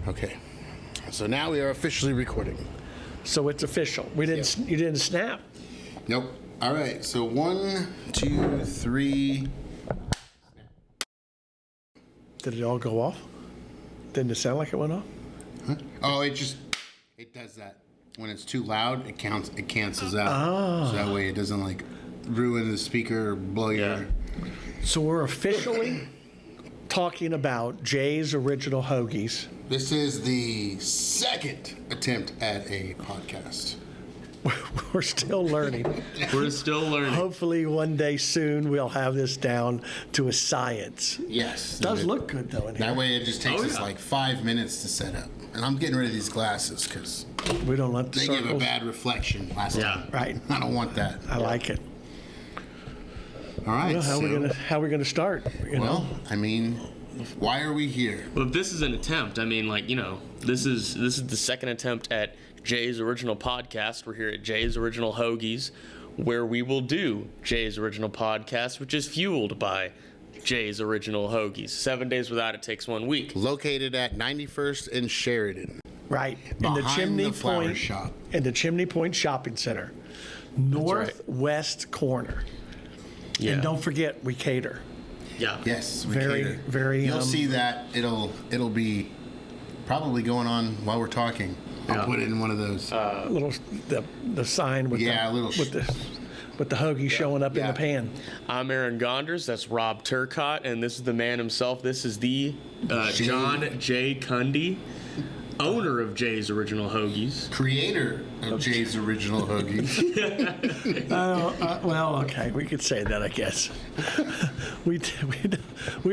Okay. So now we are officially recording. So it's official. You didn't snap. Nope. All right. So 1, 2, 3. Did it all go off? Didn't it sound like it went off? Huh? Oh, it does that. When it's too loud, it cancels out. Oh. So that way it doesn't like ruin the speaker or blow your... So we're officially talking about Jay's Original Hoagies. This is the second attempt at a podcast. We're still learning. We're still learning. Hopefully one day soon we'll have this down to a science. Yes. It does look good though in here. That way it just takes us like 5 minutes to set up. And I'm getting rid of these glasses because We don't let the they circles. give a bad reflection last time. Right. I don't want that. I like it. All right. Well, how are we gonna start? Well, I mean, why are we here? Well, if this is an attempt, I mean, like, this is the second attempt at Jay's Original Podcast. We're here at Jay's Original Hoagies, where we will do Jay's Original Podcast, which is fueled by Jay's Original Hoagies. 7 days without it takes 1 week. Located at 91st and Sheridan. Right. Behind the flower shop. In the Chimney Point Shopping Center. Northwest corner. Yeah. And don't forget, we cater. Yeah. Yes, we Very, cater. very, You'll see that it'll be probably going on while we're talking. I'll put it in one of those. Little the sign with with the hoagie showing up in the pan. I'm Aaron Gonders. That's Rob Turcott, and this is the man himself. This is the John J. Cundy, owner of Jay's Original Hoagies. Creator of Jay's Original Hoagies. Well, okay, we could say that, I guess. we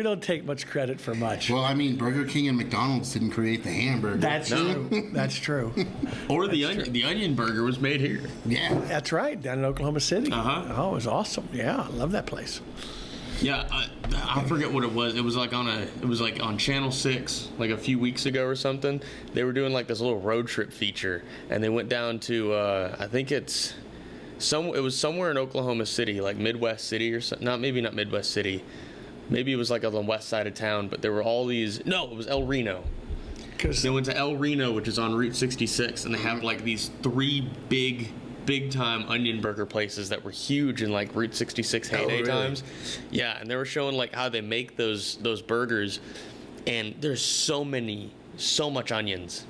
don't take much credit for much. Well, I mean, Burger King and McDonald's didn't create the hamburger. That's true. That's true. Or the onion burger was made here. Yeah. That's right, down in Oklahoma City. Uh-huh. Oh, it was awesome. Yeah, I love that place. Yeah, I forget what it was. It was like on Channel 6 like a few weeks ago or something. They were doing like this little road trip feature, and they went down to I think it was somewhere in Oklahoma City, like Midwest City or something. Maybe not Midwest City. Maybe it was like on the west side of town, but there were all these. No, it was El Reno. They went to El Reno, which is on Route 66, and they have like these 3 big time onion burger places that were huge in like Route 66 heyday times. Yeah, and they were showing like how they make those burgers, and there's so much onions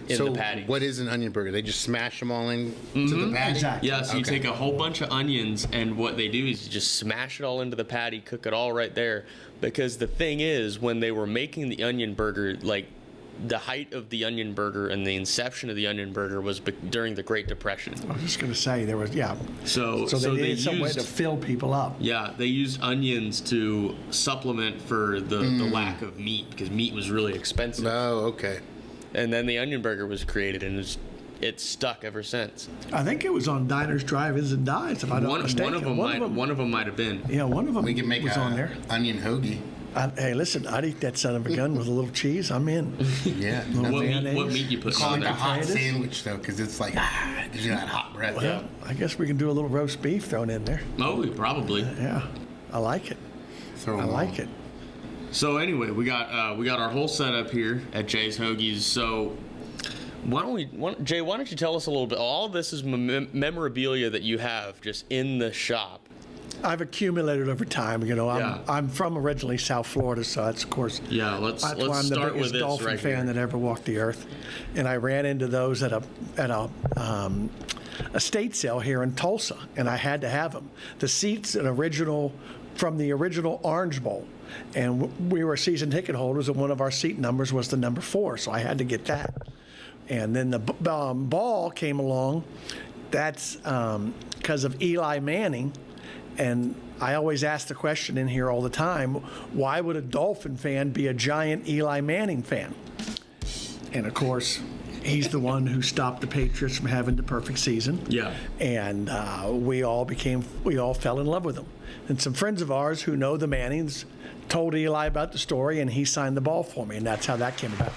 in the patty. What is an onion burger? They just smash them all in to the patty? Exactly. Yeah, so you take a whole bunch of onions, and what they do is you just smash it all into the patty, cook it all right there. Because the thing is, when they were making the onion burger, like the height of the onion burger and the inception of the onion burger was during the Great Depression. I was just going to say, there was, So they needed some way used, to fill people up. Yeah, they used onions to supplement for the lack of meat, because meat was really expensive. Oh, okay. And then the onion burger was created, and it's stuck ever since. I think it was on Diners, Drive-Ins, and Dives, if I'm not mistaken. One of them might have been. Yeah, one of them We can make was on there. onion hoagie. Hey, listen, I'd eat that son of a gun with a little cheese. I'm in. Yeah. What meat you put Call on it a there? hot sandwich, though, because it's like, gives you that hot breath. Well, I guess we can do a little roast beef thrown in there. Oh, probably. Yeah, I like it. I like it. So anyway, we got our whole setup here at Jay's Hoagies. So Jay, why don't you tell us a little bit? All of this is memorabilia that you have just in the shop. I've accumulated over time. I'm from originally South Florida, so that's of course. Yeah, let's that's why I'm the start biggest with this Dolphin right fan here. that ever walked the earth, and I ran into those at a estate sale here in Tulsa, and I had to have them. The seats from the original Orange Bowl, and we were season ticket holders, and one of our seat numbers was the number 4, so I had to get that. And then the ball came along. That's because of Eli Manning. And I always ask the question in here all the time, why would a Dolphin fan be a giant Eli Manning fan? And of course, he's the one who stopped the Patriots from having the perfect season. Yeah. And we all fell in love with him. And some friends of ours who know the Mannings told Eli about the story, and he signed the ball for me, and that's how that came about.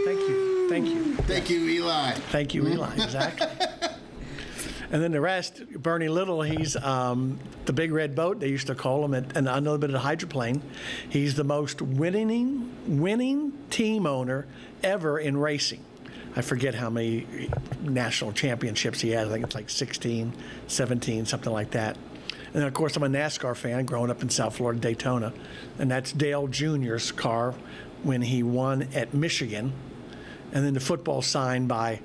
Thank you. Thank you, Eli. Thank you, Eli, exactly. And then the rest, Bernie Little, he's the big red boat, they used to call him, and a little bit of the hydroplane. He's the most winning team owner ever in racing. I forget how many national championships he has. I think it's like 16, 17, something like that. And then, of course, I'm a NASCAR fan growing up in South Florida, Daytona. And that's Dale Jr.'s car when he won at Michigan. And then the football signed by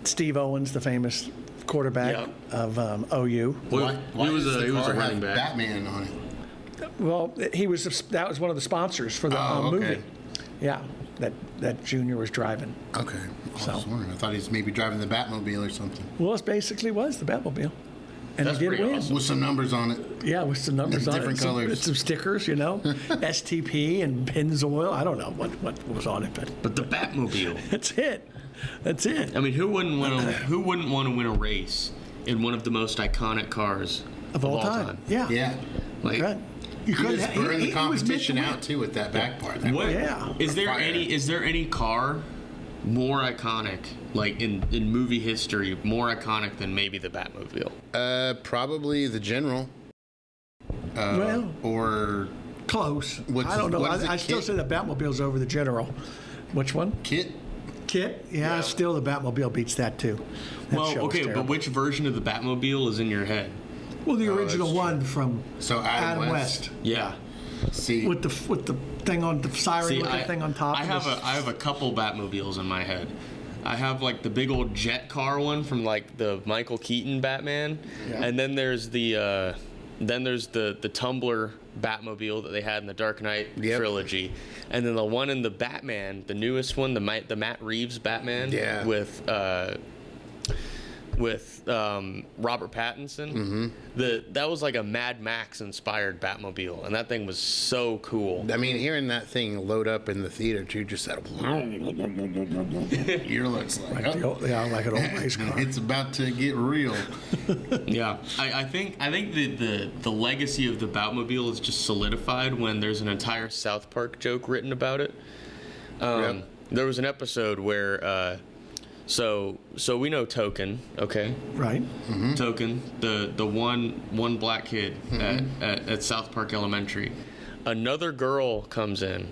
Steve Owens, the famous quarterback of OU. Why he was does the car a running have back. Batman on it? Well, that was one of the sponsors for the movie. Yeah, that Junior was driving. Okay. I was wondering. I thought he was maybe driving the Batmobile or something. Well, it basically was the Batmobile. And That's he did pretty win. awesome. With some numbers on it. Yeah, with some numbers on it. Different colors. Some stickers, STP and Pennzoil. I don't know what was on it, But the Batmobile. that's it. That's it. I mean, who wouldn't want to win a race in one of the most iconic cars Of all time. Yeah. Yeah. Like, Right. You just burn the he was meant to competition win. out too with that back part. what, Yeah. Is there Fire. any car more iconic, like in movie history, more iconic than maybe the Batmobile? Probably the General. Well, Or close. What's- I don't know. what is it, I still Kit? say the Batmobile's over the General. Which one? Kit. Kit? Yeah, still the Batmobile beats that too. That Well, show was okay, terrible. but which version of the Batmobile is in your head? Well, the original that's one from So Adam West. Yeah. See. with the thing on the siren See, looking thing on top. I have a couple Batmobiles in my head. I have like the big old jet car one from like the Michael Keaton Batman, Yeah. and then there's the Tumbler Batmobile that they had in the Dark Knight Yep. trilogy, and then the one in the Batman, the newest one, the Matt Reeves Batman, Yeah. with Robert Pattinson. Mm-hmm. That was like a Mad Max inspired Batmobile, and that thing was so cool. I mean, hearing that thing load up in the theater too, just said, your looks like, like an old race car. it's about to get real. Yeah, I think the legacy of the Batmobile is just solidified when there's an entire South Park joke written about it. Yep. There was an episode where, so we know Token, okay? Right. Token, the one black kid at South Park Elementary. Another girl comes in,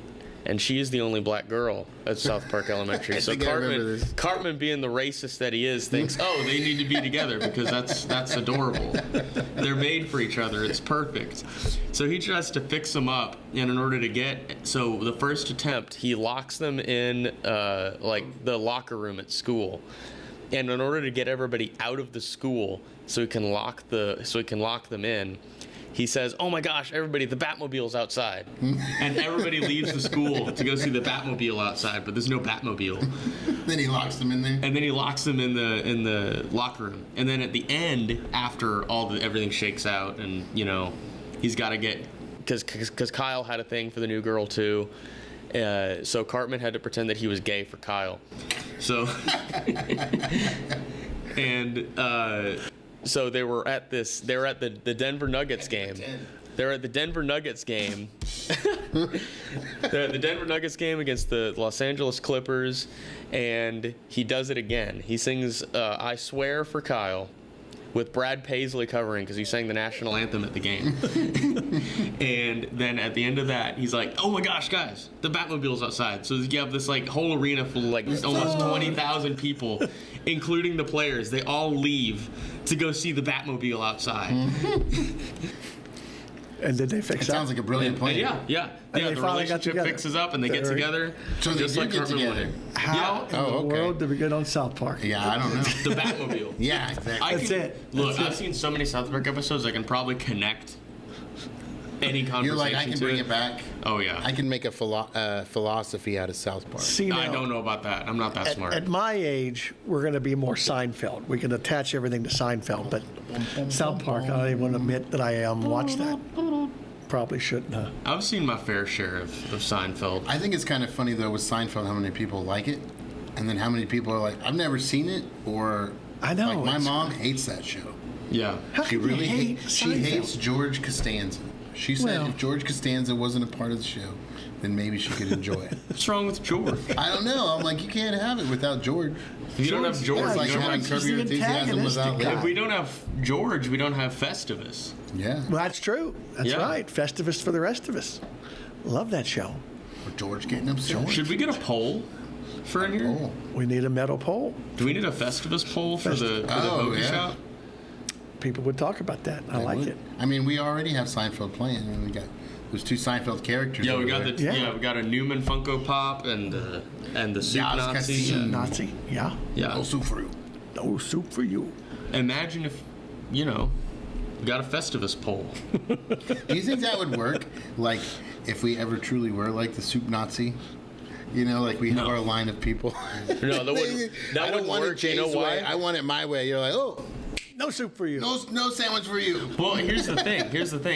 and she is the only black girl at South Park Elementary. So think I remember this. Cartman, being the racist that he is, thinks, oh, they need to be together because that's adorable. They're made for each other. It's perfect. So he tries to fix them up, and in order to the first attempt, he locks them in like the locker room at school. And in order to get everybody out of the school so he can lock them in, he says, "Oh my gosh, everybody, the Batmobile's outside." And everybody leaves the school to go see the Batmobile outside, but there's no Batmobile. Then he locks them in there. And then he locks them in the locker room. And then at the end, after everything shakes out, and he's got to get, because Kyle had a thing for the new girl too. So Cartman had to pretend that he was gay for Kyle. So so they were at the Denver Nuggets game. They're at the Denver Nuggets game. They're at the Denver Nuggets game against the Los Angeles Clippers, and he does it again. He sings "I Swear" for Kyle, with Brad Paisley covering because he sang the national anthem at the game. And then at the end of that, he's like, "Oh my gosh, guys, the Batmobile's outside." So you have this like whole arena full of like almost 20,000 people, including the players. They all leave to go see the Batmobile outside. And did they fix It sounds like a brilliant plan. Yeah. And The they finally got relationship together. fixes up and they get Very- together. So they just do like get Cartman together. wanted. How in the okay. world did we get on South Park? Yeah, I don't know. The Batmobile. Yeah, exactly. That's it. Look, That's I've seen so many South Park episodes, I can probably connect any conversation You're like, I can to bring it. it back. Oh, yeah. I can make a philosophy out of South Park. See, I now, don't know about that. I'm not that smart. At my age, we're going to be more Seinfeld. We can attach everything to Seinfeld, but South Park, I don't even want to admit that I watched that. Probably shouldn't have. I've seen my fair share of Seinfeld. I think it's kind of funny, though, with Seinfeld, how many people like it, and then how many people are like, I've never seen it, or I know, like, my it's- mom hates that show. Yeah. How She can you really hate she Seinfeld? hates George Costanza. She said Well- if George Costanza wasn't a part of the show, then maybe she could enjoy it. What's wrong with George? I don't know. I'm like, you can't have it without George. If you don't have George, It's like you don't having have, Curb Your the Enthusiasm without antagonistic guy. if we don't have George, we don't have Festivus. Yeah. Well, that's true. That's Yeah. right. Festivus for the rest of us. Love that show. Or George getting upset. Should we get a poll for in here? Oh. We need a metal pole. Do we need a Festivus poll for the Oh, Hoagie yeah. shop? People would talk about that. I like it. I mean, we already have Seinfeld playing. I mean, we got those two Seinfeld characters. Yeah, we over got there. the Yeah. we got a Newman Funko Pop and the Soup Yeah, I was gonna Nazi. see- Nazi. Yeah. Yeah. No soup for you. No soup for you. Imagine if, we got a Festivus poll. Do you think that would work? Like, if we ever truly were like the soup Nazi? Like we have No. our line of people. No, that wouldn't. That I don't wouldn't want work. it You know Jay's way. why? I want it my way. You're like, oh, No soup for you. no sandwich for you. Well, here's the thing.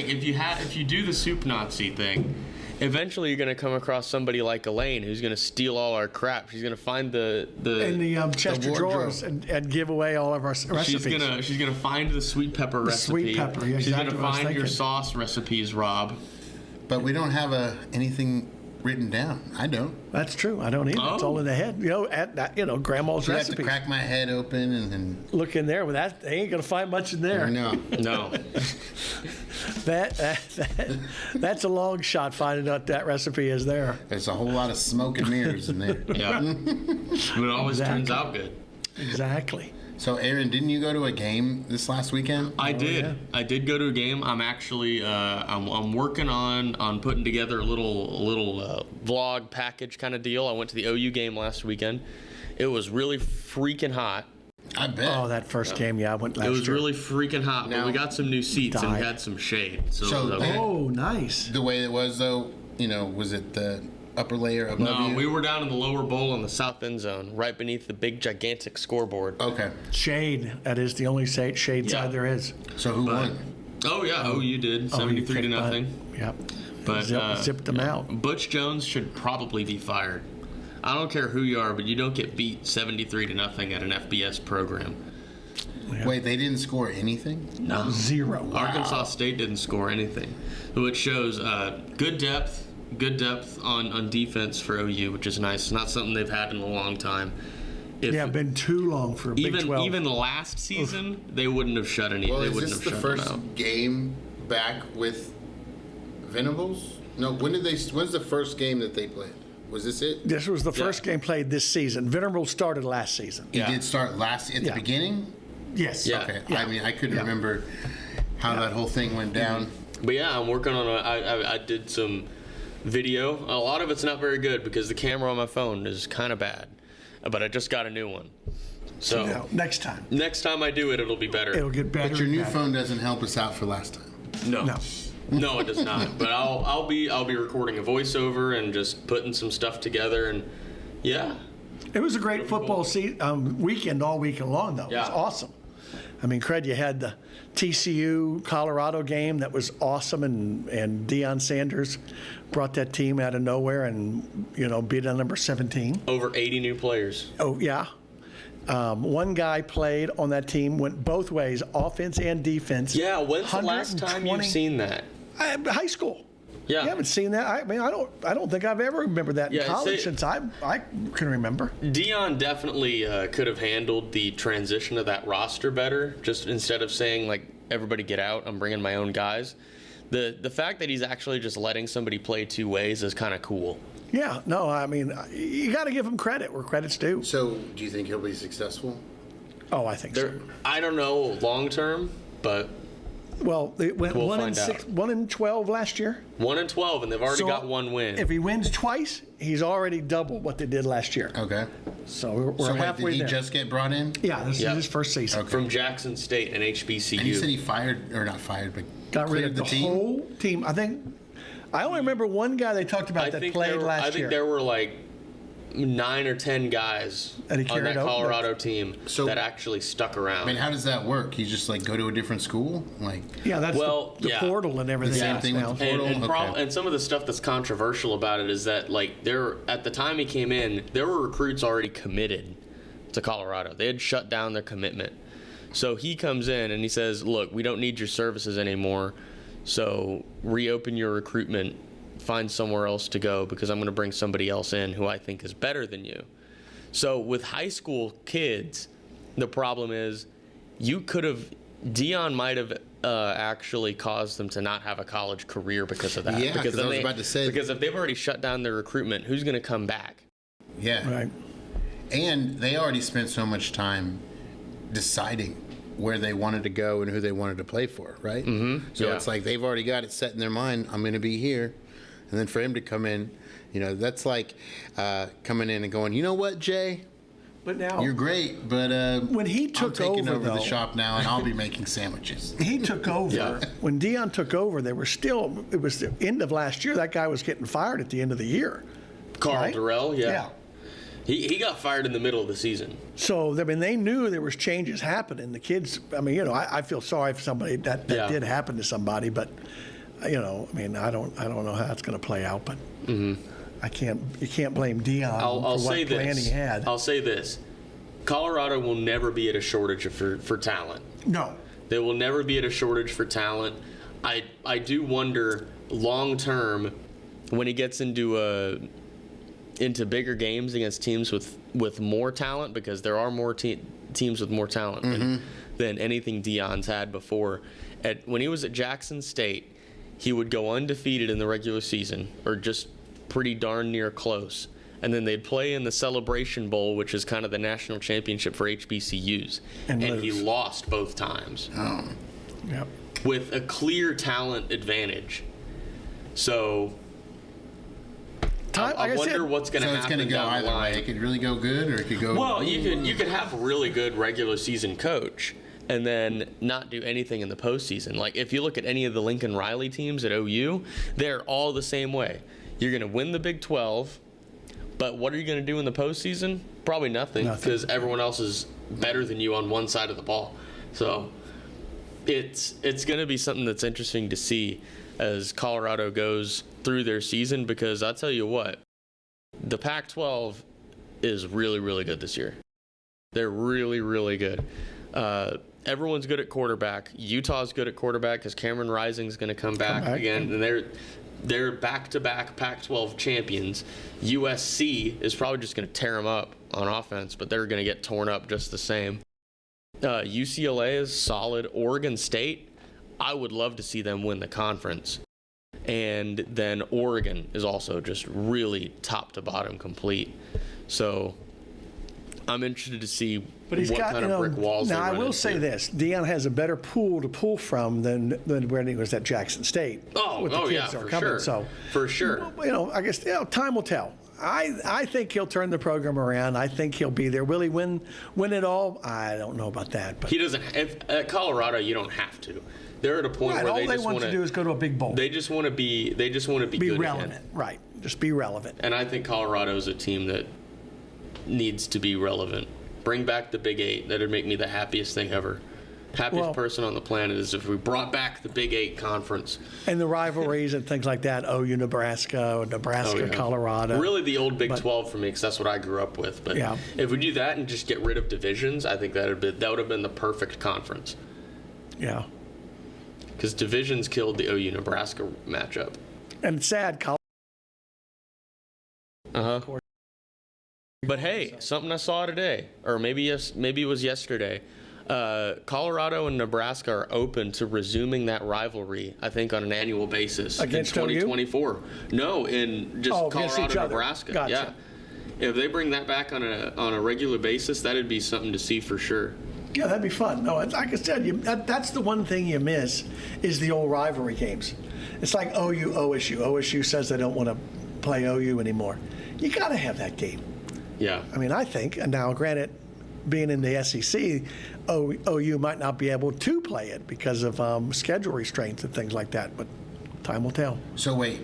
If you do the soup Nazi thing, eventually you're gonna come across somebody like Elaine who's gonna steal all our crap. She's gonna find the In the chest of wardrobe. drawers and give away all of our recipes. she's gonna find the sweet pepper recipe. sweet pepper, yeah, She's exactly gonna what I was find your thinking. sauce recipes, Rob. But we don't have anything written down. I don't. That's true. I don't either. It's Oh. all in the head. At that, grandma's So I have to recipes. crack my head open and then. Look in there. Well, that they ain't gonna find much in there. No. No. That's a long shot finding out that recipe is there. There's a whole lot of smoke and mirrors in there. Yeah. But it always turns out good. Exactly. So, Aaron, didn't you go to a game this last weekend? I did. yeah. I did go to a game. I'm actually I'm working on putting together a little vlog package kind of deal. I went to the OU game last weekend. It was really freaking hot. I bet. Oh, that first game, I went last It was year. really freaking hot, but Now- we got some new seats and we Died. had some shade. So, So it was okay. that- Oh, nice. The way it was, though, was it the upper layer above No, you? we were down in the lower bowl in the south end zone, right beneath the big gigantic scoreboard. Okay. Shade. That is the only shade Yeah. side there is. So who won? Oh yeah, OU did Oh, you 73 to kicked butt. nothing. Yep. But Zipped them out. Butch Jones should probably be fired. I don't care who you are, but you don't get beat 73 to nothing at an FBS program. Yeah. Wait, they didn't score anything? No. 0. Arkansas State didn't score anything, which shows good depth on defense for OU, which is nice. It's not something they've had in a long time. If Yeah, been too long for a Big 12. even last season, they wouldn't have shut any. Well, they is wouldn't this have the shut first them out. game back with Venables? No, when's the first game that they played? Was this it? This was the Yeah. first game played this season. Venerable started last season. It Yeah. did start at the Yeah. beginning? Yes. Yeah. Okay. Yeah. I mean, I couldn't Yeah. remember how that whole thing went down. But yeah, I'm working on I did some video. A lot of it's not very good because the camera on my phone is kind of bad. But I just got a new one. So Now, next time, next time I do it, it'll be better. it'll get better. But your and new better. phone doesn't help us out for last time. No. No. No, it does not. But I'll be recording a voiceover and just putting some stuff together and yeah. It was a great football weekend all weekend long, though. It was Yeah. awesome. I mean, Craig, you had the TCU Colorado game that was awesome, and Deion Sanders brought that team out of nowhere and, beat on number 17. Over 80 new players. Oh, yeah. One guy played on that team, went both ways, offense and defense. Yeah, when's the last time 120 you've seen that? High school. Yeah. You haven't seen that? I mean, I don't think I've ever remembered that in Yeah, college say- since I can remember. Dion definitely could have handled the transition of that roster better. Just instead of saying like everybody get out, I'm bringing my own guys. The fact that he's actually just letting somebody play two ways is kind of cool. Yeah, no, I mean, you got to give him credit where credit's due. So, do you think he'll be successful? Oh, I think so. I don't know long term, but Well, it went We'll 1 and find 6, 1 and 12 last year. 1-12, and they've already So, got one win. If he wins twice, he's already doubled what they did last year. Okay. So we're So, wait, halfway did he there. just get brought in? Yeah, this Yeah. is his first season. Okay. From Jackson State and HBCU. And you said he fired, or not fired, but Got rid cleared of the the team? whole team. I only remember one guy they talked about that played last I think year. there were like 9 or 10 guys And he on carried that over. Colorado team So- that actually stuck around. I mean, how does that work? You just, go to a different school? Yeah, that's Well, the yeah. portal and everything The same else thing with now. the and, portal? Okay. and some of the stuff that's controversial about it is that like there at the time he came in, there were recruits already committed to Colorado. They had shut down their commitment. So he comes in and he says, "Look, we don't need your services anymore. So reopen your recruitment find somewhere else to go because I'm going to bring somebody else in who I think is better than you. So with high school kids, the problem is Deion might have actually caused them to not have a college career because of that. Yeah, because I was about to say. Because if they've already shut down their recruitment, who's going to come back? Yeah. Right. And they already spent so much time deciding where they wanted to go and who they wanted to play for, right? Mm-hmm. So Yeah. it's like they've already got it set in their mind, I'm going to be here. And then for him to come in, that's like coming in and going, you know what, Jay? But now You're great, but when he took I'm taking over though, the shop now, and I'll be making sandwiches. he took over. Yeah. When Deion took over, it was the end of last year. That guy was getting fired at the end of the year. Carl Right? Durrell, yeah. He got fired in the middle of the season. So, I mean, they knew there was changes happening. The kids, I mean, I feel sorry for somebody that Yeah. did happen to somebody, but, I mean, I don't know how that's going to play out, but you can't blame Deion I'll for what say plan this. he had. I'll say this. Colorado will never be at a shortage for talent. No. They will never be at a shortage for talent. I do wonder long term when he gets into bigger games against teams with more talent, because there are more teams with more talent than anything Deion's had before. When he was at Jackson State, he would go undefeated in the regular season, or just pretty darn near close. And then they'd play in the Celebration Bowl, which is kind of the national championship for HBCUs. And he lost both times. Oh. Yep. With a clear talent advantage. So I wonder what's going to So happen it's going to go down the either line. way. It could really go good, or it could go. Well, you could have a really good regular season coach and then not do anything in the postseason. Like if you look at any of the Lincoln Riley teams at OU, they're all the same way. You're going to win the Big 12, but what are you going to do in the postseason? Probably nothing, because everyone else is better than you on one side of the ball. So it's going to be something that's interesting to see as Colorado goes through their season, because I'll tell you what, the Pac-12 is really, really good this year. They're really, really good. Everyone's good at quarterback. Utah's good at quarterback because Cameron Rising's going to come back again. And they're back-to-back Pac-12 champions. USC is probably just going to tear them up on offense, but they're going to get torn up just the same. UCLA is solid. Oregon State, I would love to see them win the conference. And then Oregon is also just really top to bottom complete. So I'm interested to see what kind of brick walls they run into. Now, I will say this. Deion has a better pool to pull from than when he was at Jackson State. Oh, yeah, for sure. So, for sure. I guess time will tell. I think he'll turn the program around. I think he'll be there. Will he win it all? I don't know about that. But he doesn't. At Colorado, you don't have to. They're at a point where all they want to do is go to a big bowl. They just want to be. They just want to be good relevant, again. right? Just be relevant. And I think Colorado is a team that needs to be relevant. Bring back the Big 8. That'd make me the happiest thing ever. Happiest person on the planet is if we brought back the Big 8 conference. And the rivalries and things like that. OU, Nebraska, Colorado. Really the old Big 12 for me, because that's what I grew up with. But if we do that and just get rid of divisions, I think that would have been the perfect conference. Yeah. Because divisions killed the OU Nebraska matchup. And it's sad. But hey, something I saw today, or maybe it was yesterday. Colorado and Nebraska are open to resuming that rivalry, I think, on an annual basis against in 2024. OU? No, in just Colorado, Nebraska. Gotcha. Yeah. If they bring that back on a regular basis, that'd be something to see for sure. Yeah, that'd be fun. No, like I said, that's the one thing you miss is the old rivalry games. It's like OU, OSU. OSU says they don't want to play OU anymore. You got to have that game. Yeah. I mean, I think, and now granted, being in the SEC, OU might not be able to play it because of schedule restraints and things like that, but time will tell. So wait,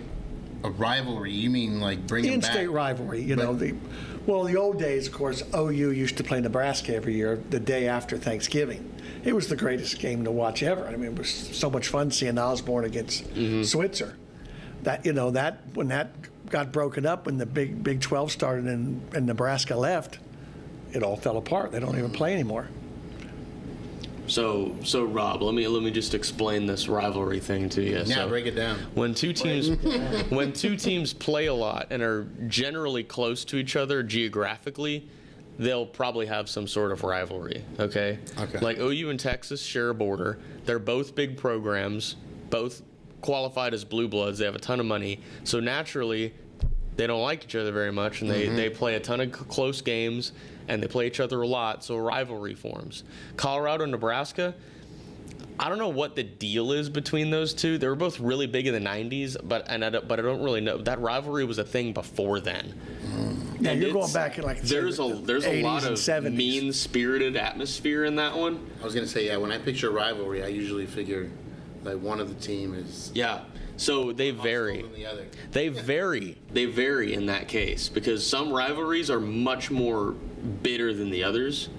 a rivalry? You mean like bringing back in-state rivalry? The old days, of course, OU used to play Nebraska every year the day after Thanksgiving. It was the greatest game to watch ever. I mean, it was so much fun seeing Osborne against Switzer. That when that got broken up, when the Big 12 started and Nebraska left, it all fell apart. They don't even play anymore. So Rob, let me just explain this rivalry thing to you. Yeah, So, break it down. when two teams play a lot and are generally close to each other geographically, they'll probably have some sort of rivalry. Okay. Like OU and Texas share a border. They're both big programs, both qualified as blue bloods. They have a ton of money, so naturally they don't like each other very much, and they play a ton of close games, and they play each other a lot, so a rivalry forms. Colorado and Nebraska, I don't know what the deal is between those two. They were both really big in the 90s, but I don't really know. That rivalry was a thing before then. Yeah, And you're going back in like there's a lot of 70s. mean-spirited atmosphere in that one. I was gonna say, yeah. When I picture rivalry, I usually figure like one of the team is Yeah. So they vary. than the other. They vary in that case, because some rivalries are much more bitter than the others.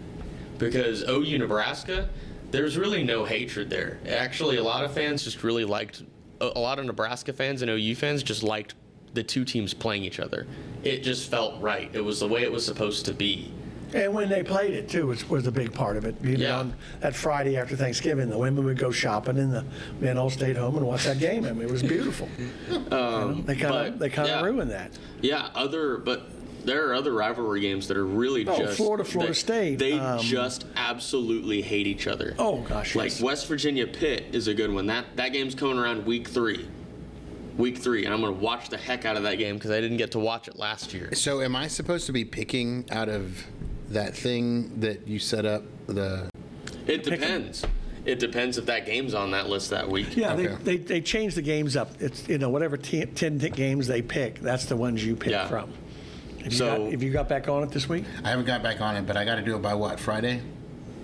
Because OU Nebraska, there's really no hatred there. Actually, a lot of fans just really liked, a lot of Nebraska fans and OU fans just liked the two teams playing each other. It just felt right. It was the way it was supposed to be. And when they played it, too, was a big part of it. Even Yeah. on that Friday after Thanksgiving, the women would go shopping, and the men all stayed home and watched that game. I mean, it was beautiful. They kind of yeah. ruined that. Yeah, but there are other rivalry games that are really just Florida State. They just absolutely hate each other. Oh, gosh, Like yes. West Virginia Pitt is a good one. That game's coming around week 3. And I'm going to watch the heck out of that game because I didn't get to watch it last year. So am I supposed to be picking out of that thing that you set up? It depends. It depends if that game's on that list that week. Yeah, Okay. they changed the games up. It's, whatever 10 games they pick, that's the ones you pick Yeah. from. So- Have you got back on it this week? I haven't got back on it, but I got to do it by what, Friday?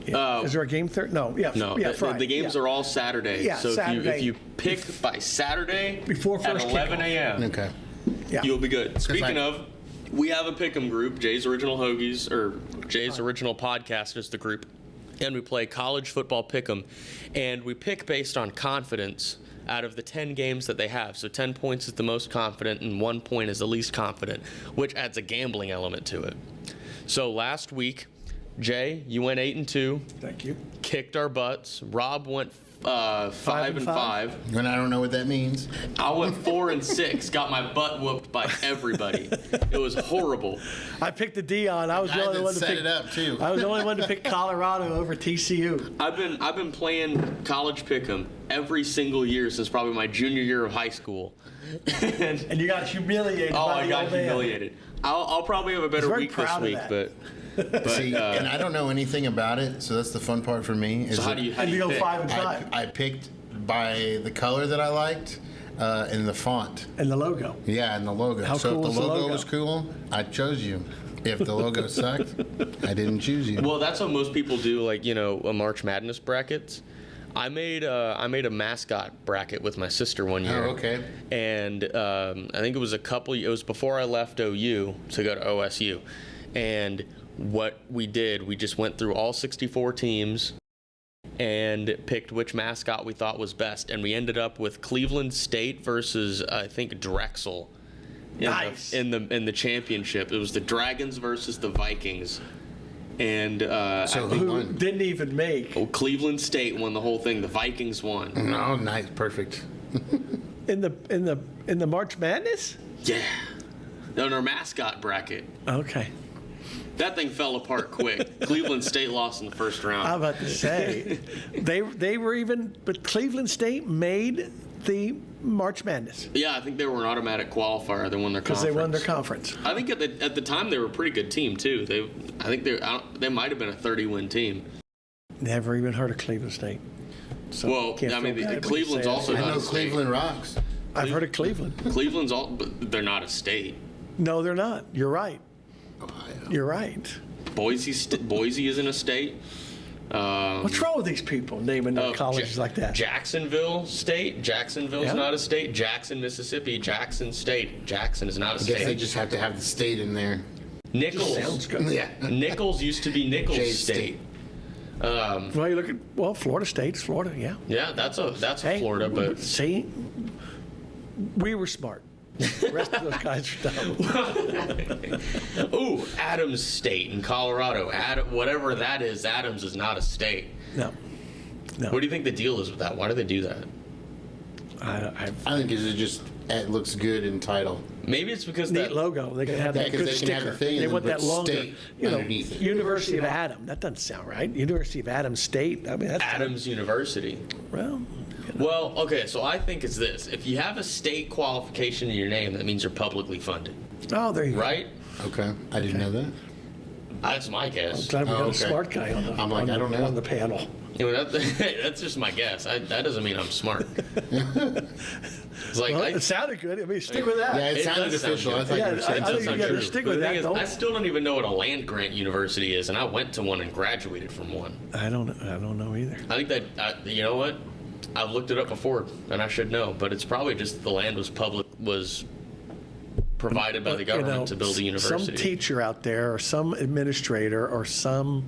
Yeah. Is there a game third? No. Yeah. No, Yeah, the Friday. games Yeah. are all Saturday. Yeah, so Saturday. if you pick by Saturday Before at first 11 kickoff. a.m., Okay. Yeah. you'll be good. Speaking of, we have a pick'em group, Jay's Original Hoagies, or Jay's Original Podcast is the group, and we play college football pick'em, and we pick based on confidence out of the 10 games that they have. So 10 points is the most confident, and 1 point is the least confident, which adds a gambling element to it. So last week, Jay, you went 8-2, Thank you. kicked our butts. Rob went 5-5. And I don't know what that means. I went 4-6. Got my butt whooped by everybody. It was horrible. I picked the Dion. I was the I only had one to to set pick. it up too. I was the only one to pick Colorado over TCU. I've been playing college pick'em every single year since probably my junior year of high school. And you got humiliated Oh, by I the got old man. humiliated. I'll probably have a better very week this proud of week, that. but See, and I don't know anything about it, so that's the fun part for me. Is so how that do you And you go pick? 5-5. I picked by the color that I liked and the font. And the logo. Yeah, and the logo. How so cool if is the the logo logo? was cool, I chose you. If the logo sucked, I didn't choose you. Well, that's what most people do, like, a March Madness brackets. I made a mascot bracket with my sister one year. Oh, okay. And I think it was before I left OU to go to OSU. And what we did, we just went through all 64 teams and picked which mascot we thought was best. And we ended up with Cleveland State versus, I think, Drexel. Nice. In the championship. It was the Dragons versus the Vikings. And So who Who won? didn't even make. Cleveland State won the whole thing. The Vikings won. Oh, nice, perfect. In the March Madness? Yeah. On our mascot bracket. Okay. That thing fell apart quick. Cleveland State lost in the first round. I'm about to say they were even, but Cleveland State made the March Madness Yeah, I think they were an automatic qualifier. They won their because conference. they won their conference. I think at the time they were a pretty good team too. They might have been a 30-win team. Never even heard of Cleveland State. So Well, can't I mean, feel bad when you Cleveland's say also that. I not know a state. Cleveland rocks. I've heard of Cleveland. Cleveland's all, but they're not a state. No, they're not. You're right. Ohio. You're right. Boise isn't a state. What's wrong with these people naming their colleges like that? Jacksonville State. Jacksonville's Yeah. not a state. Jackson, Mississippi. Jackson State. Jackson is not a I guess they state. just have to have the state in there. Nichols. Sounds good. Yeah. Nichols used to be Nichols J State. Well, you look at Florida State's Florida. Yeah. Yeah, that's a Hey, Florida, but see, we were smart. The rest of those guys are dumb. ooh, Adams State in Colorado. Whatever that is, Adams is not a state. No. No. What do you think the deal is with that? Why do they do that? I think it looks good in title. Maybe it's because Neat that logo. They can have Yeah, that 'cause good they can sticker. have the thing and They then want that put longer. state You know, underneath it. University of Adam. That doesn't sound right. University of Adam State. I mean, that's Adams University. well. Well, okay, so I think it's this. If you have a state qualification in your name, that means you're publicly funded, Oh, there you go. right? Okay, I didn't know that. That's my guess. Glad we got Oh, a okay. smart guy on the, I'm like, on, I the don't know. on the panel. You know, that's just my guess. That doesn't mean I'm smart. It's like Well, I, it sounded good. I mean, stick with that. Yeah, it It sounded does sound official. I good. thought Yeah, you were saying I think something you gotta true. stick But with the thing that. is, Don't. I still don't even know what a land grant university is, and I went to one and graduated from one. I don't know either. I think that you know what? I've looked it up before, and I should know, but it's probably just the land was provided by the government to build a university. Some teacher out there, or some administrator, or some,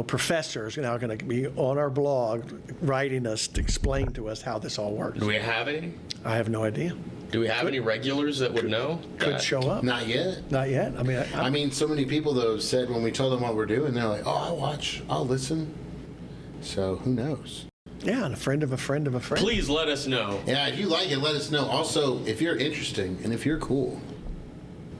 professors are now going to be on our blog writing us to explain to us how this all works. Do we have any? I have no idea. Do we have any regulars that would know? Could that? show up. Not yet. Not yet. I mean, I mean, so many people though said when we told them what we're doing, they're like, "Oh, I'll listen." So who knows? yeah, and a friend of a friend of a friend. Please let us know. Yeah, if you like it, let us know. Also, if you're interesting and if you're cool,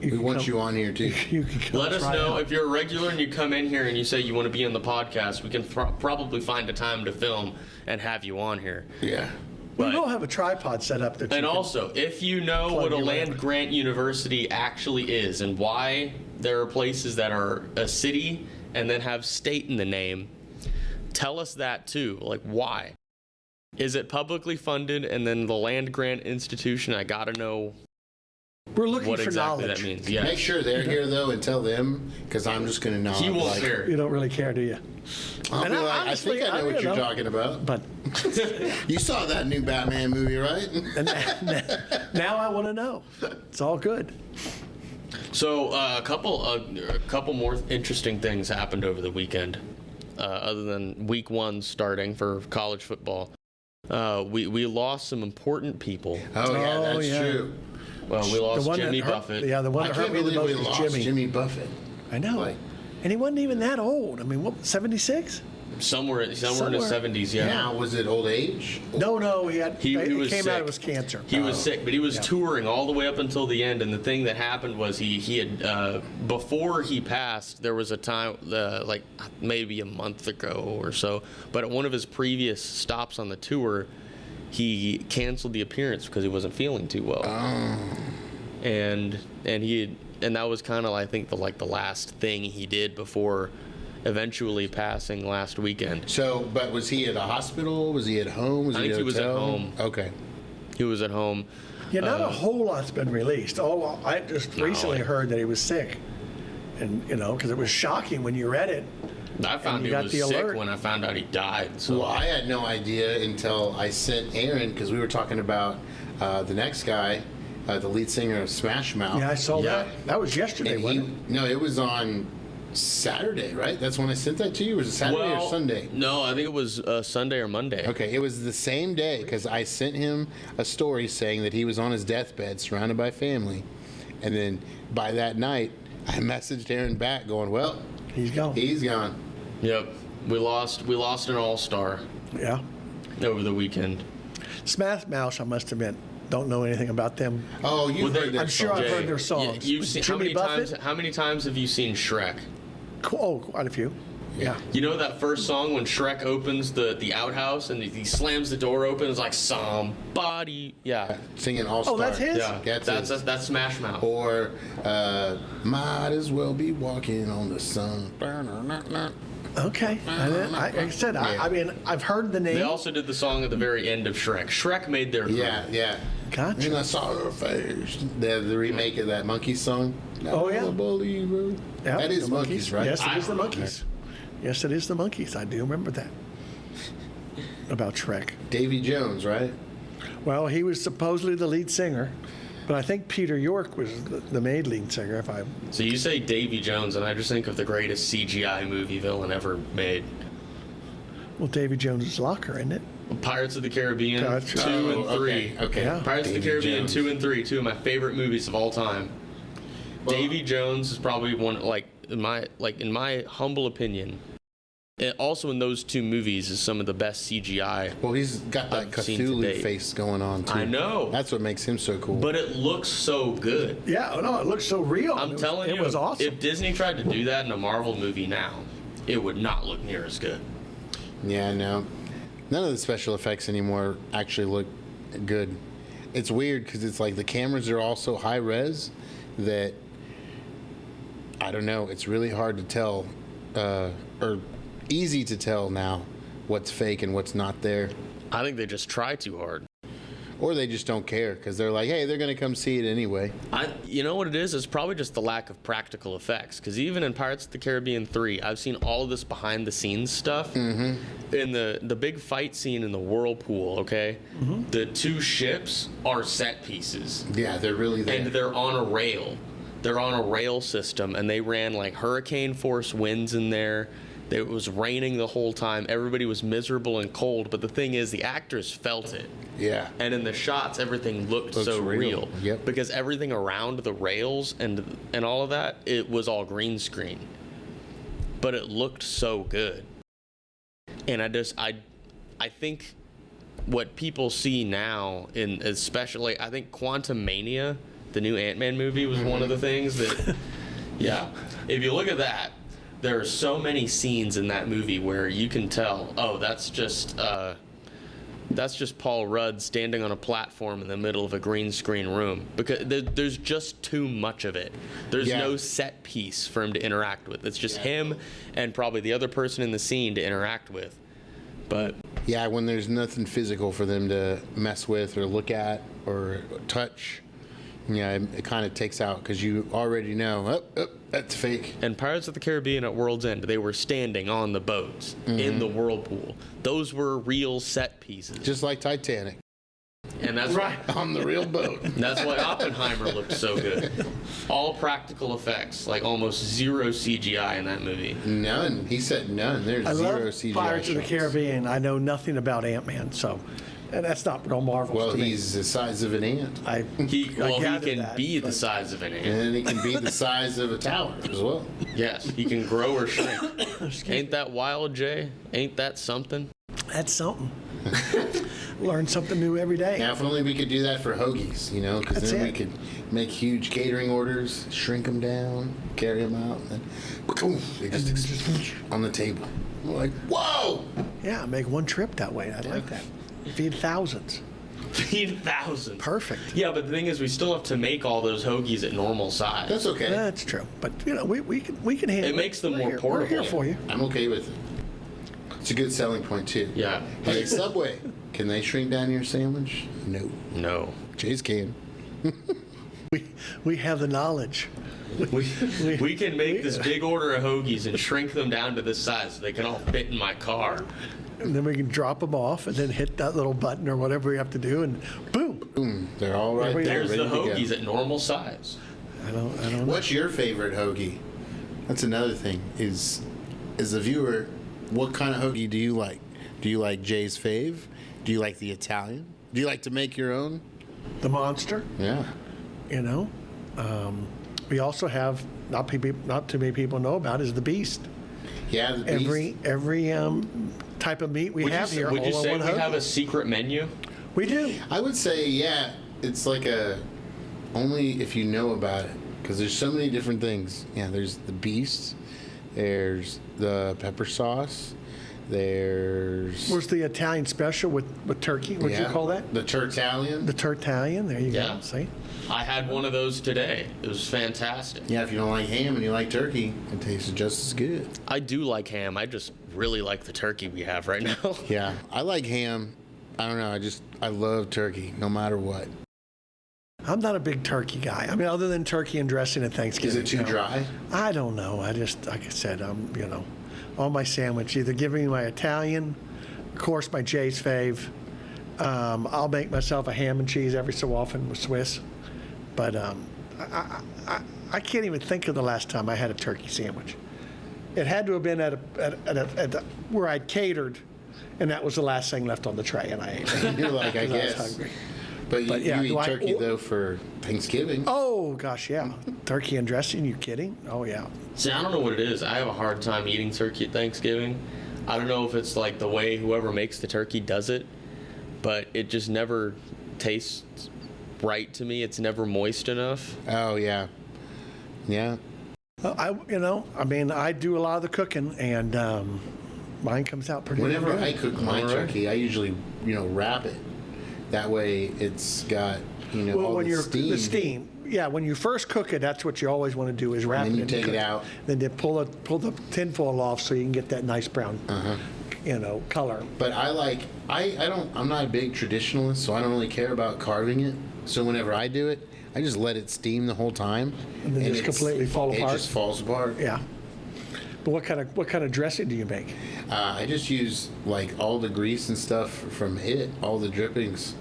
we can want come- you on here too. You can come Let us try know out. if you're a regular and you come in here and you say you want to be on the podcast. We can probably find a time to film and have you on here. Yeah. We But- will have a tripod set up that. And you can- also, if you know plug what a your land in. grant university actually is and why there are places that are a city and then have state in the name, tell us that too. Like, why? Is it publicly funded and then the land grant institution? I got to know we're looking what for exactly knowledge. that means. Yeah. Make sure they're here though and tell them, because I'm just gonna nod. He won't like, care. You don't really care, do you? I'll And be like, honestly, I think I know what you're talking about. But You saw that new Batman movie, right? and now I want to know. It's all good. So a couple more interesting things happened over the weekend, other than week 1 starting for college football. We lost some important people. Oh yeah, Oh, that's yeah. true. Well, we lost one that Jimmy hurt- Buffett. Yeah, the one I that hurt can't me the believe we most was lost Jimmy. Jimmy Buffett. I know. Like- And he wasn't even that old. I mean, what, 76? Somewhere in his Somewhere. 70s, yeah. Now, was it old age? No, he had. He it was came sick. out. It was cancer. He was sick, but he was Yeah. touring all the way up until the end. And the thing that happened was he had before he passed, there was a time like maybe a month ago or so. But at one of his previous stops on the tour, he canceled the appearance because he wasn't feeling too well. And that was kind of I think the last thing he did before eventually passing last weekend. So, but was he at a hospital? Was he at home? Was I he think at a he was at hotel? home. Okay. He was at home. Yeah, not a whole lot's been released. I just recently heard that he was sick, and because it was shocking when you read it. I found you he got was the sick alert. when I found out he died. So Well, I had no idea until I sent Aaron, because we were talking about the next guy, the lead singer of Smash Mouth. Yeah, I saw Yeah. that. That was yesterday, And wasn't it? no, it was on Saturday, right? That's when I sent that to you. Was it Saturday or Sunday? No, I think it was Sunday or Monday. Okay, it was the same day because I sent him a story saying that he was on his deathbed, surrounded by family, and then by that night, I messaged Aaron back, going, "Well, He's gone. he's gone." Yep. We lost an all-star Yeah. over the weekend. Smash Mouth, I must admit, don't know anything about them. Oh, you've Well, they- heard that I'm sure song. I've heard their songs. You've With seen Jimmy Buffett? How many times have you seen Shrek? Oh, quite a few. Yeah. You know that first song when Shrek opens the outhouse and he slams the door open? It's like somebody. Yeah. Singing All Star. Oh, that's his? Yeah. That's That's Smash Mouth. Or might as well be walking on the sun. Okay. Like I said, I mean, I've heard the name. They also did the song at the very end of Shrek. Shrek made their Yeah, yeah. Gotcha. And I saw her face. The remake of that Monkeys song. Oh, yeah. I believe her. Yeah, That is the Monkeys, right? Yes, it I is the remember Monkeys. Yes, it is the Monkeys. I do remember that. About Shrek. Davy Jones, right? Well, he was supposedly the lead singer, but I think Peter York was the main lead singer. If I So you say Davy Jones, and I just think of the greatest CGI movie villain ever made. well, Davy Jones's Locker, isn't it? Pirates of the Caribbean Gotcha. 2 and 3. Okay. Yeah. Pirates of the Davy Caribbean Jones. 2 and 3, two of my favorite movies of all time. Davy Jones is probably one in my humble opinion, also in those two movies is some of the best CGI. Well, he's got that I've seen to Cthulhu date. face going on too. I know. That's what makes him so cool. But it looks so good. Yeah, no, it looks so real. I'm telling you, it was awesome. if Disney tried to do that in a Marvel movie now, it would not look near as good. Yeah, no. None of the special effects anymore actually look good. It's weird because it's like the cameras are all so high res that I don't know. It's really hard to tell, or easy to tell now what's fake and what's not there. I think they just try too hard. Or they just don't care because they're like, hey, they're going to come see it anyway. You know what it is? It's probably just the lack of practical effects. Because even in Pirates of the Caribbean 3, I've seen all of this behind the scenes stuff. Mm-hmm. In the big fight scene in the whirlpool, okay? Mm-hmm. The two ships are set pieces. Yeah, they're really there. And they're on a rail. They're on a rail system, and they ran like hurricane force winds in there. It was raining the whole time. Everybody was miserable and cold. But the thing is, the actors felt it. Yeah. And in the shots, everything looked Looks so real. Yep. Because everything around the rails and all of that, it was all green screen. But it looked so good. And I think what people see now, in especially, I think Quantumania, the new Ant-Man movie, was one of the things that, yeah. If you look at that, there are so many scenes in that movie where you can tell, oh, that's just Paul Rudd standing on a platform in the middle of a green screen room, because there's just too much of it. There's no set piece for him to interact with. It's just him and probably the other person in the scene to interact with. But yeah, when there's nothing physical for them to mess with or look at or touch, yeah, it kind of takes out because you already know, that's fake. And Pirates of the Caribbean at World's End, they were standing on the boats in the whirlpool. Those were real set pieces. Just like Titanic. And that's Right, on the real boat. That's why Oppenheimer looked so good. All practical effects, like almost zero CGI in that movie. None. He said none. There's I zero love CGI Pirates of the shots. Caribbean. I know nothing about Ant-Man, so and that's not no marvel Well, to me. he's the size of an ant. He gathered can that, be the but- size of an ant. And he can be the size of a tower as well. Yes, he can grow or shrink. Ain't that wild, Jay? Ain't that something? That's something. Learn something new every day. Now, if only we could do that for hoagies, because That's then we it. could make huge catering orders, shrink them down, carry them out, and then boom, they just on the table. We're like, whoa! Yeah, make one trip that way. I like that. Feed thousands. Feed thousands. Perfect. Yeah, but the thing is, we still have to make all those hoagies at normal size. That's okay. That's true. But we can handle it. It makes them We're more here. portable. We're here for you. I'm okay with it. It's a good selling point, too. Yeah. Hey, Subway, can they shrink down your sandwich? No. No. Jay's can. We have the knowledge. We can make this big order of hoagies and shrink them down to this size so they can all fit in my car. And then we can drop them off and then hit that little button or whatever we have to do and boom. Boom. They're all right we there, There's ready the to go. hoagies at normal size. I don't know. What's your favorite hoagie? That's another thing. Is as a viewer, what kind of hoagie do you like? Do you like Jay's fave? Do you like the Italian? Do you like to make your own? The monster, Yeah. you know. We also have not too many people know about is the Beast. Yeah, the Beast. Every type of meat we have here. Would you all say on we one have a hoagie. secret menu? We do. I would say, yeah, it's like only if you know about it. Because there's so many different things. Yeah, there's the Beast. There's the pepper sauce. There's... Where's the Italian special with turkey? What'd you call that? The Tertalian. The Tertalian. There you Yeah. go. See? I had one of those today. It was fantastic. Yeah, if you don't like ham and you like turkey, it tastes just as good. I do like ham. I just really like the turkey we have right now. Yeah, I like ham. I don't know. I love turkey, no matter what. I'm not a big turkey guy. I mean, other than turkey and dressing at Thanksgiving. Is it too you know. dry? I don't know. I just, like I said, on my sandwich, either give me my Italian, of course, my Jay's fave. I'll make myself a ham and cheese every so often with Swiss. But I can't even think of the last time I had a turkey sandwich. It had to have been at where I'd catered, and that was the last thing left on the tray, and I ate it. You're like, I 'cause was guess. hungry. But yeah, you do eat I- turkey, though, for Thanksgiving. Oh, gosh, yeah. Turkey and dressing, you kidding? Oh, yeah. See, I don't know what it is. I have a hard time eating turkey at Thanksgiving. I don't know if it's like the way whoever makes the turkey does it, but it just never tastes right to me. It's never moist enough. Oh yeah, yeah. I do a lot of the cooking, and mine comes out pretty Whenever good. I cook my turkey, I usually wrap it. That way, it's got all when the you're steam. the steam. Yeah, when you first cook it, that's what you always want to do is wrap And then it. you in take it cook out. Then you pull the tinfoil off so you can get that nice brown, color. But I'm not a big traditionalist, so I don't really care about carving it. So whenever I do it, I just let it steam the whole time. And then just completely fall apart? It just falls apart. Yeah. But what kind of dressing do you make? I just use like all the grease and stuff from it, all the drippings.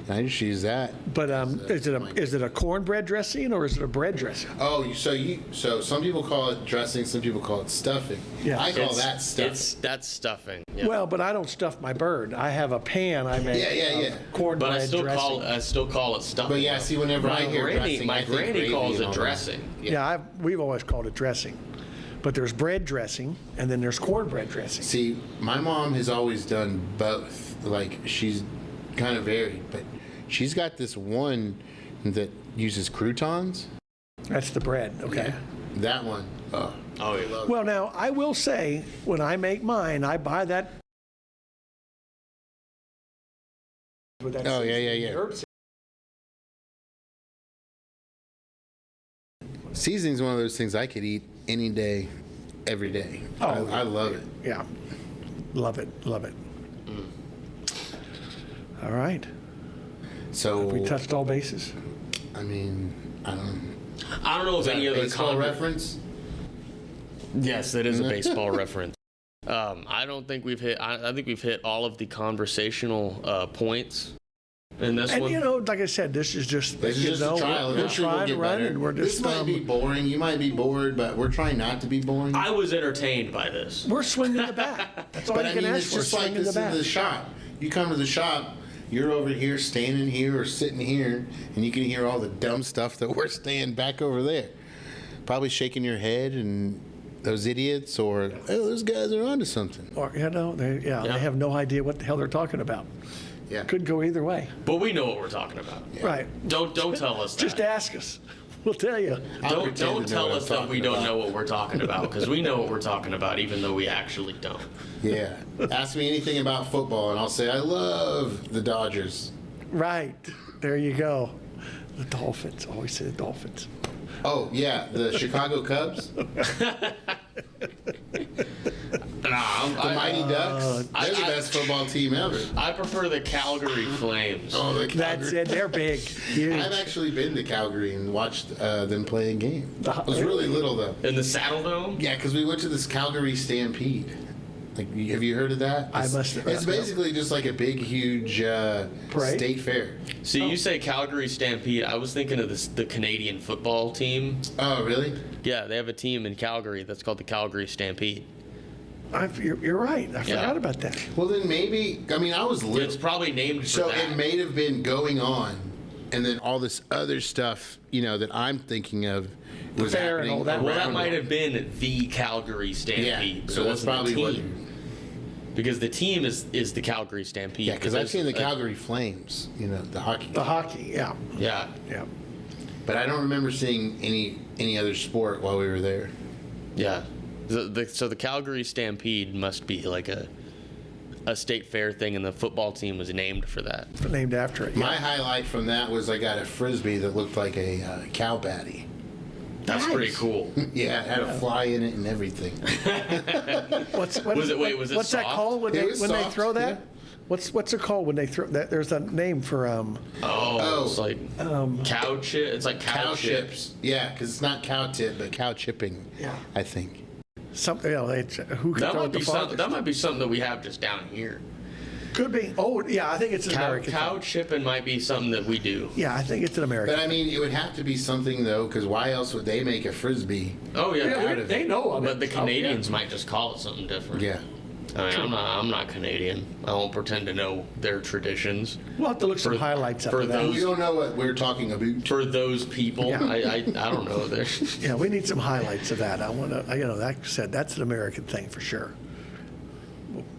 And I just use that. But is it a cornbread dressing or is it a bread dressing? Oh, so some people call it dressing, some people call it stuffing. Yeah. I call that stuffing. That's stuffing. Yeah. Well, but I don't stuff my bird. I have a pan I make Yeah. of cornbread But I still dressing. call it stuffing. But yeah, see, whenever I hear dressing, my I think granny gravy calls and it all that. dressing. Yeah, we've always called it dressing. But there's bread dressing, and then there's cornbread dressing. See, my mom has always done both. Like, she's kind of varied, but she's got this one that uses croutons. That's the bread, okay? Yeah, that one. Oh, I love it. Well, now, I will say, when I make mine, I buy that. With that Oh, yeah, seasoning, yeah. herb Seasoning's one of those things I could eat any day, every day. Oh, I love it. Yeah. Love it. All right. So, We touched all bases. I mean, I I don't know if any other baseball reference? Yes, that is a baseball reference. I don't think we've hit. I think we've hit all of the conversational points in this And, one. like I said, this is just, This is just a trial. we're Eventually we'll trying to get run, better. and we're just, This might be boring. You might be bored, but we're trying not to be boring. I was entertained by this. we're swinging the bat. That's all But you I can mean, ask it's for, just like swinging the this in bat. the shop. You come to the shop, you're over here, standing here, or sitting here, and you can hear all the dumb stuff that we're staying back over there. Probably shaking your head and those idiots, or oh, those guys are onto something. Or, they have no idea what the hell they're talking about. Yeah. Could go either way. But we know what we're talking about. Right. Don't tell us that. Just ask us. We'll tell you. I'll Don't pretend to know tell what us I'm that we talking don't about. know what we're talking about, because we know what we're talking about, even though we actually don't. Yeah. Ask me anything about football, and I'll say I love the Dodgers. Right. There you go. The Dolphins. Always say the Dolphins. Oh yeah, the Chicago Cubs, the Mighty Ducks. They're the best football team ever. I prefer the Calgary Flames. Oh, the That's Calgary. it. They're big. Huge. I've actually been to Calgary and watched them play a game. I was really little though. In the Saddle Dome? Yeah, because we went to this Calgary Stampede. Like, have you heard of that? I must have. It's basically just like a big, huge Parade? state fair. See, you say Calgary Stampede. I was thinking of the Canadian football team. Oh, really? Yeah, they have a team in Calgary that's called the Calgary Stampede. You're right. I forgot about that. Well, then maybe. I mean, I was little, It's probably named for so that. it may have been going on, and then all this other stuff, that I'm thinking of was fair and happening. all that. Well, that around might it. have been the Calgary Stampede. Yeah, but so it that's wasn't probably the what. team. Because the team is the Calgary Stampede. Yeah, because I've seen the there's a- Calgary Flames, the hockey. The hockey. Yeah. Yeah. Yeah. But I don't remember seeing any other sport while we were there. Yeah. So the Calgary Stampede must be like a state fair thing, and the football team was named for that. Named after it. My highlight from that was I got a Frisbee that looked like a cow patty. That's Nice. pretty cool. Yeah, it had a fly in it and everything. Was it Was it What's that soft? called when It they was they soft, throw that? yeah. What's it called when they throw that? There's a name for Oh, it's like cow chip. It's like Cow chips. Yeah, because it's not cow tip, but cow chipping. Yeah. I think. something. Who could That throw might it the be something. farthest? That might be something that we have just down here. Could be. Oh yeah, I think it's an American. Cow thing. chipping might be something that we do. Yeah, I think it's an American. But I mean, it would have to be something though, because why else would they make a Frisbee? Oh yeah, Yeah, they know of it. But the Oh, Canadians might just call it something different. Yeah. I mean, I'm not Canadian. I won't pretend to know their traditions. We'll have to look some For- highlights up for of that. those- We don't know what we're talking about. For those people, Yeah. I don't know. They're Yeah, we need some highlights of that. I want to. That said, that's an American thing for sure.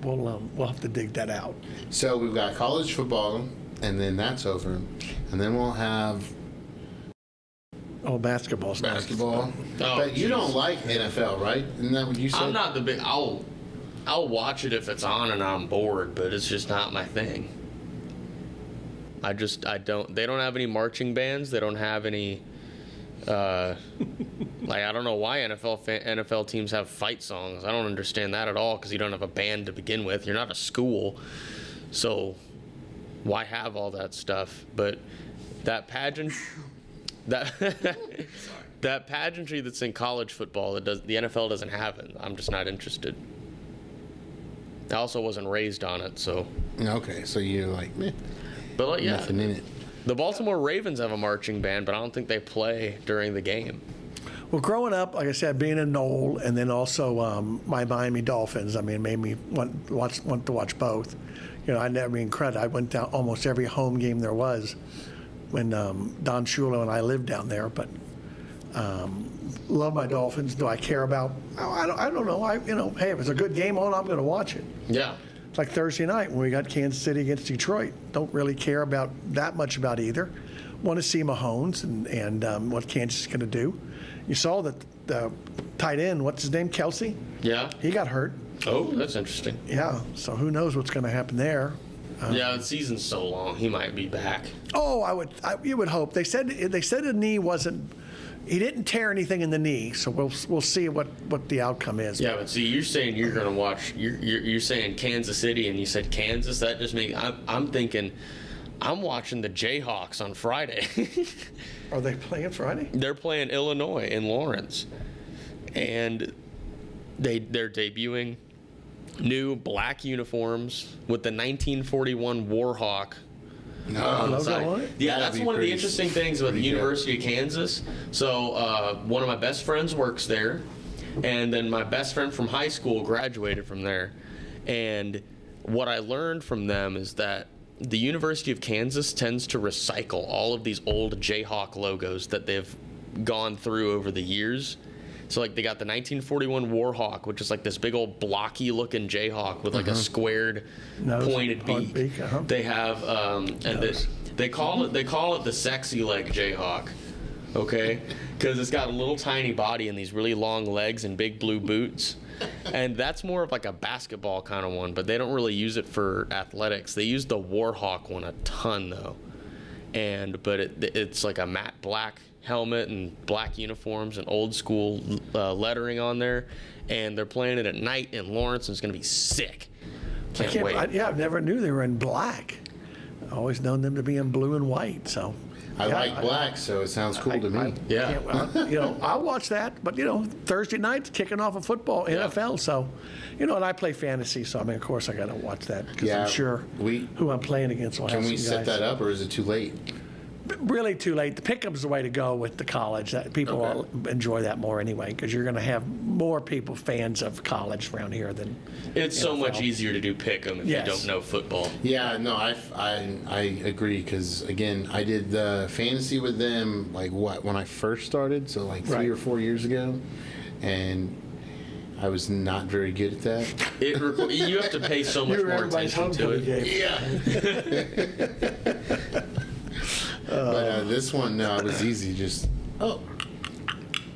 we'll have to dig that out. So we've got college football, and then that's over, and then we'll have Oh, basketball's next. basketball. Oh, But you geez. don't like NFL, right? Isn't that what you said? I'm not the big. I'll watch it if it's on and I'm bored, but it's just not my thing. I don't. They don't have any marching bands. They don't have any. Like, I don't know why NFL teams have fight songs. I don't understand that at all, because you don't have a band to begin with. You're not a school, so why have all that stuff? But that pageant, that that pageantry that's in college football, the NFL doesn't have it. I'm just not interested. I also wasn't raised on it, so. Okay, so you're like, meh, But like, yeah, nothing in it. the Baltimore Ravens have a marching band, but I don't think they play during the game. Well, growing up, like I said, being a Knoll, and then also my Miami Dolphins, I mean, made me want to watch both. You know, I never mean credit. I went down almost every home game there was when Don Shula and I lived down there. But love my Dolphins. Do I care about? I don't know. Hey, if it's a good game on, I'm going to watch it. Yeah. It's like Thursday night when we got Kansas City against Detroit. Don't really care about that much about either. Want to see Mahomes and what Kansas is going to do. You saw that the tight end, what's his name, Kelsey? Yeah. He got hurt. Oh, that's interesting. Yeah, so who knows what's going to happen there? Yeah, the season's so long. He might be back. Oh, you would hope. They said the knee wasn't. He didn't tear anything in the knee, so we'll see what the outcome is. Yeah, but see, you're saying you're going to watch. You're saying Kansas City, and you said Kansas. That just makes. I'm thinking. I'm watching the Jayhawks on Friday. Are they playing Friday? They're playing Illinois in Lawrence, and they're debuting new black uniforms with the 1941 Warhawk on the logo side. on it? Yeah, That'd that's be one of the pretty- interesting things about the pretty good. University of Kansas. So one of my best friends works there, and then my best friend from high school graduated from there. And what I learned from them is that the University of Kansas tends to recycle all of these old Jayhawk logos that they've gone through over the years. So like they got the 1941 Warhawk, which is like this big old blocky looking Jayhawk with like a squared Nose, pointed point beak. beak, uh-huh. They have they call it the sexy leg Jayhawk. Okay? Because it's got a little tiny body and these really long legs and big blue boots. And that's more of like a basketball kind of one, but they don't really use it for athletics. They use the Warhawk one a ton though. But it's like a matte black helmet and black uniforms and old school lettering on there. And they're playing it at night in Lawrence, and it's going to be sick. Can't wait. I never knew they were in black. I always known them to be in blue and white. So I yeah, like black, so it sounds cool to me. Yeah. I'll watch that. But Thursday night's kicking off of football, NFL. So, and I play fantasy. So of course I got to watch that because Yeah, I'm sure who I'm playing against will have Can some we set guys. that up, or is it too late? Really too late. The pickup's the way to go with the college. That people Okay. will enjoy that more anyway because you're going to have more people fans of college around here than It's so NFL. much easier to do pick 'em if Yes. you don't know football. Yeah, no, I agree because again, I did the fantasy with them when I first started, so like 3 Right. or 4 years ago, and I was not very good at that. You have to pay so much You were more everybody's attention to homecoming it. game. Yeah. But this one, no, it was easy. Just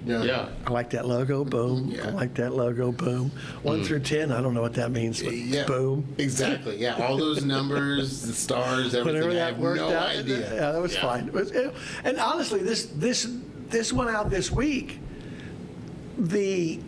Yeah. I like that logo, boom. Yeah. I like that logo, boom. 1 through 10, I don't know what that means, but Yeah. boom. Exactly. Yeah. All those numbers, the stars, everything. Whenever I that have worked no out, idea. yeah, that was Yeah. fine. And honestly, this went out this week. The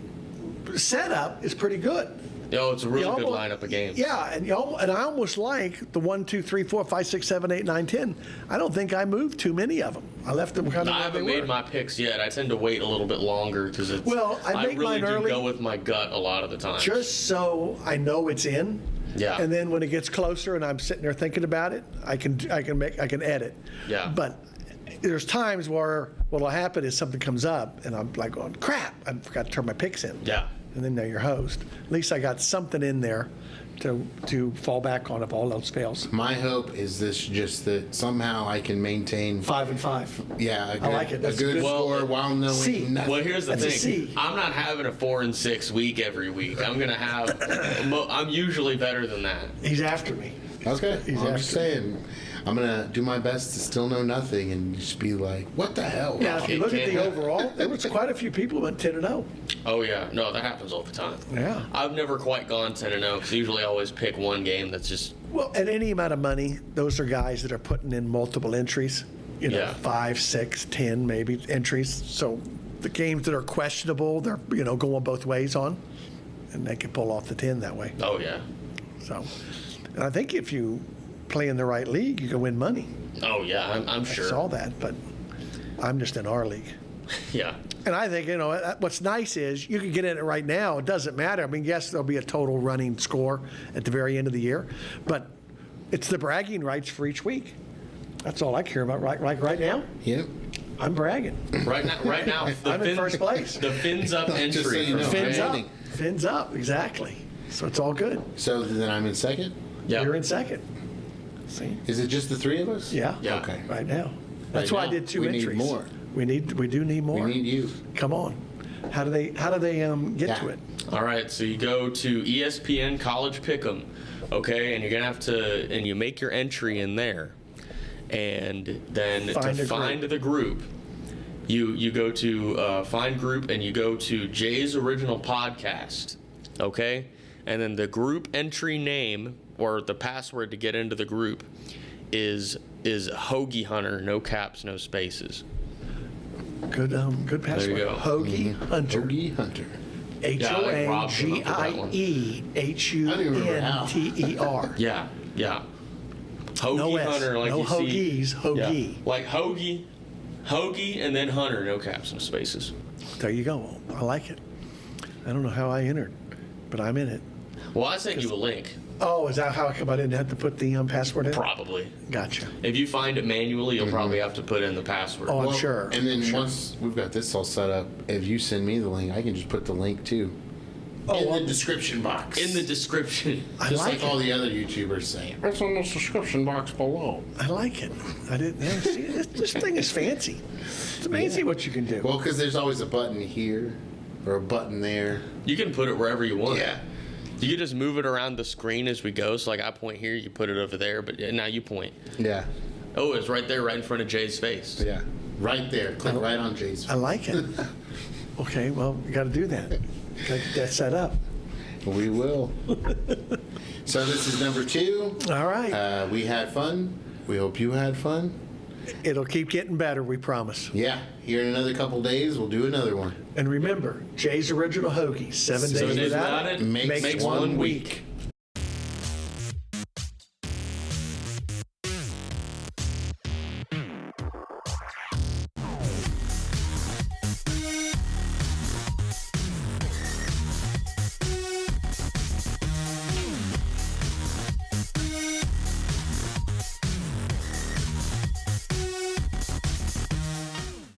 setup is pretty good. Oh, it's a really You good almost- lineup of games. Yeah, and I almost like the 1, 2, 3, 4, 5, 6, 7, 8, 9, 10. I don't think I moved too many of them. I left them kind of I where they haven't made were. my picks yet. I tend to wait a little bit longer because it's. Well, I make really mine do early. go with my gut a lot of the time. Just so I know it's in. Yeah. And then when it gets closer and I'm sitting there thinking about it, I can edit. Yeah. But there's times where what'll happen is something comes up and I'm like going, crap, I forgot to turn my picks in. Yeah. And then they're your host. At least I got something in there to fall back on if all else fails. My hope is this just that somehow I can maintain 5 and 5. Yeah, a good, I like it. That's a good good. score while knowing C. nothing. Well, here's the That's a thing. C. I'm not having a 4 and 6 week every week. I'm gonna have. I'm usually better than that. He's after me. Okay, He's well, I'm after just saying. I'm gonna do my best to still know nothing and just be like, "What the hell?" Now, if you look at the Can't- overall, there was quite a few people went 10 and 0. Oh yeah, no, that happens all the time. Yeah. I've never quite gone 10 and 0 because usually I always pick one game that's just. Well, at any amount of money, those are guys that are putting in multiple entries. You know, Yeah. 5, 6, 10 maybe entries. So the games that are questionable, they're going both ways on, and they can pull off the 10 that way. Oh yeah. So, and I think if you play in the right league, you can win money. Oh yeah, I'm I sure. saw that, but I'm just in our league. Yeah. And I think, what's nice is you can get in it right now. It doesn't matter. I mean, yes, there'll be a total running score at the very end of the year, but it's the bragging rights for each week. That's all I care about. Right now, Yep. I'm bragging. Right now, the I'm in first place. The fins up Just so entry. you know. from Fins Jay. up. Branding. Fins up, exactly. So it's all good. So then I'm in second. Yeah. You're in second. See? Is it just the three of us? Yeah. Yeah. Okay. Right now. That's why I now. did 2 We need entries. more. We do need more. We need you. Come on. How do they get to Yeah. it? All right, so you go to ESPN College Pick'em, okay, and you're gonna have to, and you make your entry in there, and then Find to a find group. the group, you go to find group, and you go to Jay's Original Podcast, okay, and then the group entry name or the password to get into the group is Hoagie Hunter, no caps, no spaces. Good password. There you go. Hoagie Hunter. Hoagie Hunter. Yeah, I think Rob came up with that one. HOAGIEHUNTER. Yeah, yeah. Hoagie No S, Hunter, like no you see. Hoagies, Hoagie. Yeah, like Hoagie, and then Hunter, no caps, no spaces. There you go. I like it. I don't know how I entered, but I'm in it. Well, I sent you a link, Oh, is that how come I didn't have to put the password in? probably. Gotcha. If you find it manually, you'll probably have to put in the password. Oh, I'm sure. And then I'm sure. once we've got this all set up, if you send me the link, I can just put the link too. In the description box. In the description. I Just like like all it. the other YouTubers say. It's in the description box below. I like it. I didn't see this thing is fancy. It's amazing what you can do. Well, because there's always a button here or a button there. You can put it wherever you want. Yeah. You can just move it around the screen as we go. So, like, I point here, you put it over there, but now you point. Yeah. Oh, it's right there, right in front of Jay's face. Yeah. Right there. Click right on Jay's. I like it. Okay, well, you got to do that. Got to get that set up. We will. So this is number 2. All right. We had fun. We hope you had fun. It'll keep getting better, we promise. Yeah. Here in another couple days, we'll do another one. And remember, Jay's Original Hoagie, 7 days days without without it it makes makes one one week. week.